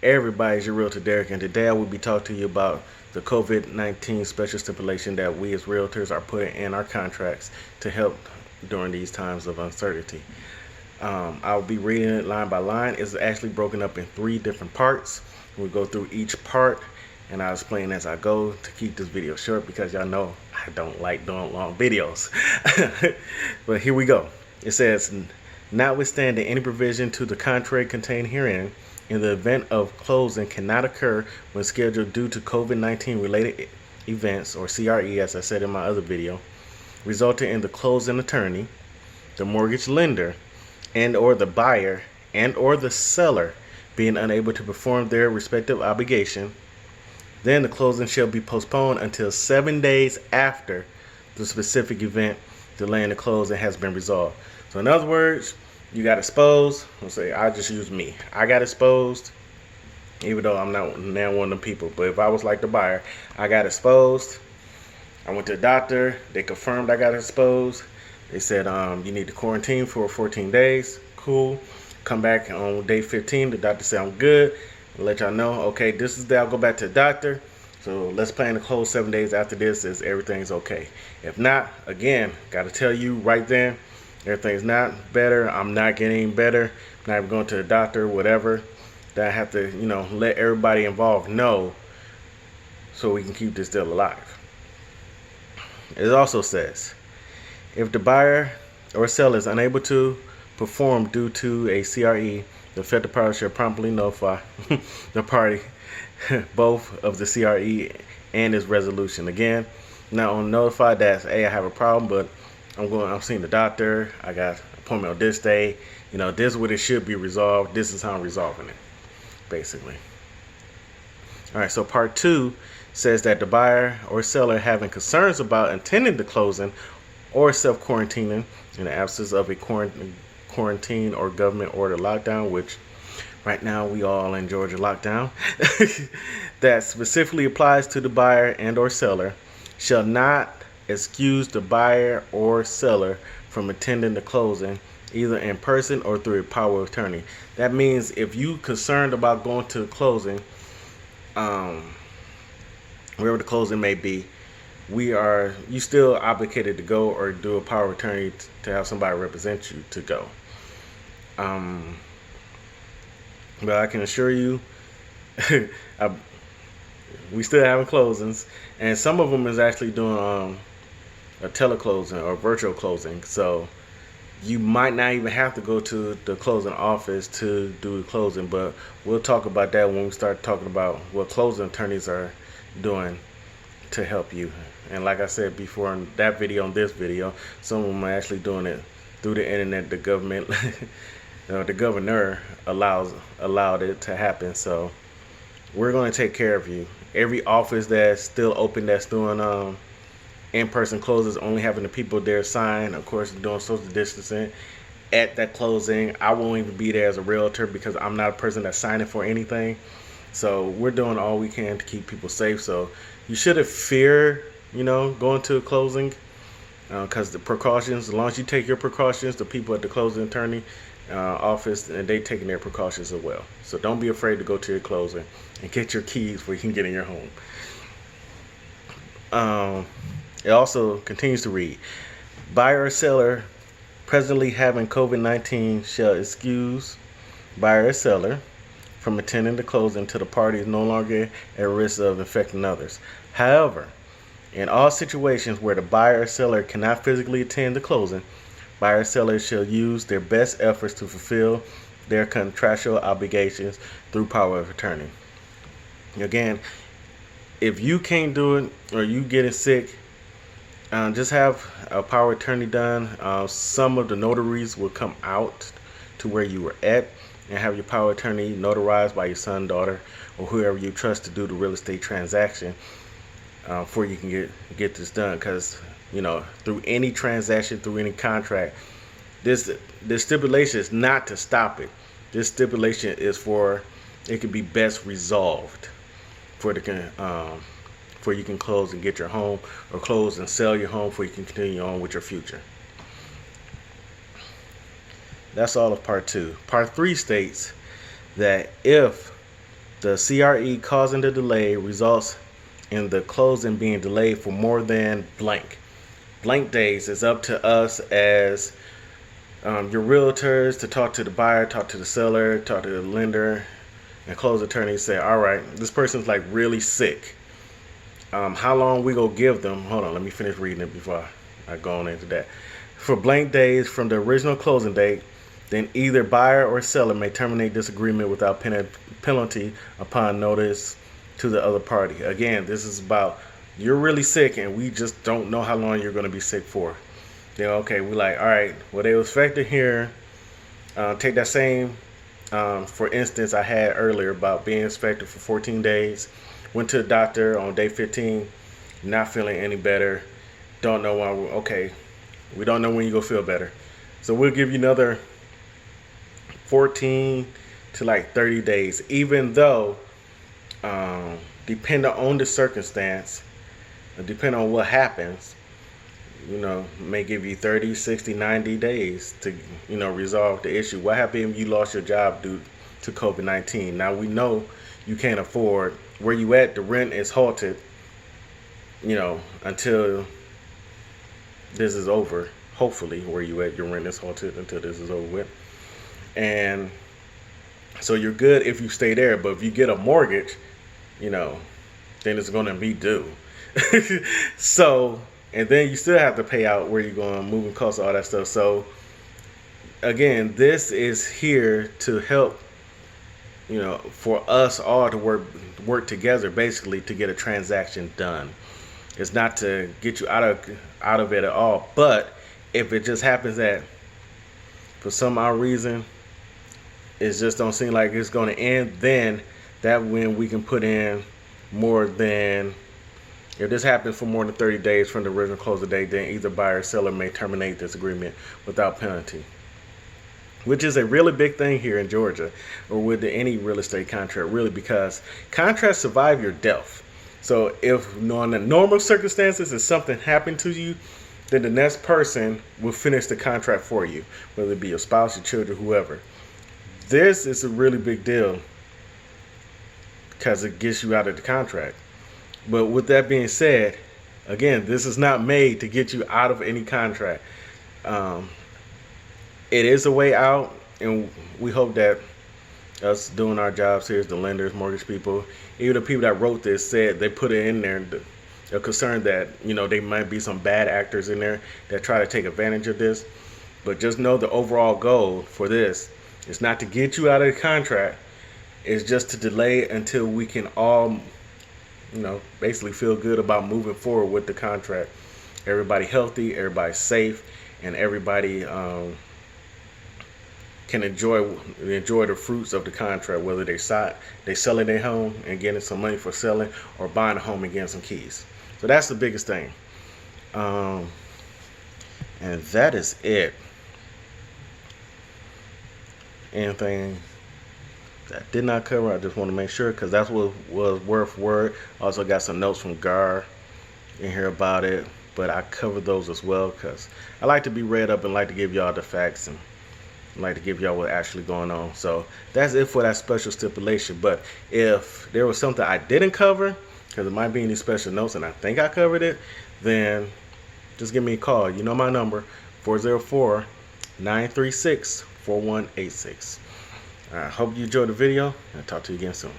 Everybody's your realtor, Derek, and today I will be talking to you about the COVID-19 special stipulation that we as realtors are putting in our contracts to help during these times of uncertainty. I'll be reading it line by line. It's actually broken up in 3 different parts. We'll go through each part and I'll explain as I go to keep this video short because y'all know I don't like doing long videos. But here we go. It says, notwithstanding any provision to the contrary contained herein, in the event of closing cannot occur when scheduled due to COVID-19 related events, or CRE as I said in my other video, resulting in the closing attorney, the mortgage lender, and or the buyer and or the seller being unable to perform their respective obligation, then the closing shall be postponed until 7 days after the specific event delaying the closing has been resolved. So in other words, you got exposed. Let's say I just use me. I got exposed, even though I'm not now one of them people. But if I was like the buyer, I got exposed. I went to the doctor. They confirmed I got exposed. They said you need to quarantine for 14 days. Cool. Come back on day 15. The doctor said I'm good. I'll let y'all know. Okay, this is the I'll go back to the doctor. So let's plan to close 7 days after this. Is everything's okay? If not, again, got to tell you right then. Everything's not better. I'm not getting better. I'm not even going to the doctor, whatever. That I have to, let everybody involved know so we can keep this deal alive. It also says, if the buyer or seller is unable to perform due to a CRE, the affected party shall promptly notify the party both of the CRE and its resolution. Again, not only notify that, hey, I have a problem, but I'm seeing the doctor. I got an appointment on this day. This is what it should be resolved. This is how I'm resolving it, basically. All right, so part 2 says that the buyer or seller having concerns about intending the closing or self-quarantining in the absence of a quarantine or government order lockdown, which right now we all in Georgia lockdown, that specifically applies to the buyer and or seller, shall not excuse the buyer or seller from attending the closing, either in person or through a power of attorney. That means if you concerned about going to the closing, wherever the closing may be, you still obligated to go or do a power of attorney to have somebody represent you to go. But I can assure you, we still having closings, and some of them is actually doing a teleclosing or virtual closing. So you might not even have to go to the closing office to do the closing, but we'll talk about that when we start talking about what closing attorneys are doing to help you. And like I said before in that video, on this video, some of them are actually doing it through the internet. The government, the governor allowed it to happen. So we're going to take care of you. Every office that's still open, that's doing in-person closes, only having the people there sign, of course, doing social distancing at that closing. I won't even be there as a realtor because I'm not a person that's signing for anything. So we're doing all we can to keep people safe. So you shouldn't fear, going to a closing because the precautions, as long as you take your precautions, the people at the closing attorney office, and they taking their precautions as well. So don't be afraid to go to your closing and get your keys before you can get in your home. It also continues to read, buyer or seller presently having COVID-19 shall excuse buyer or seller from attending the closing until the party is no longer at risk of infecting others. However, in all situations where the buyer or seller cannot physically attend the closing, buyer or seller shall use their best efforts to fulfill their contractual obligations through power of attorney. Again, if you can't do it or you getting sick, just have a power of attorney done. Some of the notaries will come out to where you were at and have your power of attorney notarized by your son, daughter, or whoever you trust to do the real estate transaction before you can get this done. Because through any transaction, through any contract, this stipulation is not to stop it. This stipulation is for it can be best resolved for you can close and get your home, or close and sell your home before you can continue on with your future. That's all of part 2. Part 3 states that if The CRE causing the delay results in the closing being delayed for more than blank days. Is up to us as your realtors to talk to the buyer, talk to the seller, talk to the lender, and close attorney. Say, all right, this person's like really sick. How long we gonna give them? Hold on, let me finish reading it before I go on into that. For blank days from the original closing date, then either buyer or seller may terminate this agreement without penalty upon notice to the other party. Again, this is about you're really sick and we just don't know how long you're going to be sick for. Then okay, we're like, all right, well, they was affected here. Take that same, for instance, I had earlier about being inspected for 14 days. Went to the doctor on day 15, not feeling any better. Don't know why. Okay, we don't know when you're going to feel better. So we'll give you another 14 to like 30 days, even though depending on the circumstance, depending on what happens, may give you 30, 60, 90 days to, resolve the issue. What happened if you lost your job due to COVID-19? Now we know you can't afford where you at. The rent is halted, until this is over. Hopefully where you at, your rent is halted until this is over with. And so you're good if you stay there, but if you get a mortgage, then it's going to be due. So, and then you still have to pay out where you're going, moving costs, all that stuff. So again, this is here to help, for us all to work together, basically to get a transaction done. It's not to get you out of it at all. But if it just happens that for some odd reason, it just don't seem like it's going to end, then that when we can put in more than, if this happens for more than 30 days from the original closing date, then either buyer or seller may terminate this agreement without penalty, which is a really big thing here in Georgia or with any real estate contract, really, because contracts survive your death. So if on the normal circumstances, if something happened to you, then the next person will finish the contract for you, whether it be your spouse, your children, whoever. This is a really big deal because it gets you out of the contract. But with that being said, again, this is not made to get you out of any contract. It is a way out, and we hope that us doing our jobs here as the lenders, mortgage people, even the people that wrote this said they put it in there. They're concerned that, there might be some bad actors in there that try to take advantage of this. But just know the overall goal for this is not to get you out of the contract. It's just to delay until we can all, basically feel good about moving forward with the contract. Everybody healthy, everybody safe, and everybody can enjoy the fruits of the contract, whether they selling their home and getting some money for selling, or buying a home and getting some keys. So that's the biggest thing. And that is it. Anything that I did not cover, I just want to make sure, because that's what was worth word. Also got some notes from Gar in here about it, but I covered those as well because I like to be read up and like to give y'all the facts and like to give y'all what's actually going on. So that's it for that special stipulation. But if there was something I didn't cover, because it might be in these special notes and I think I covered it, then just give me a call. You know my number, 404-936-4186. I hope you enjoyed the video, and I'll talk to you again soon.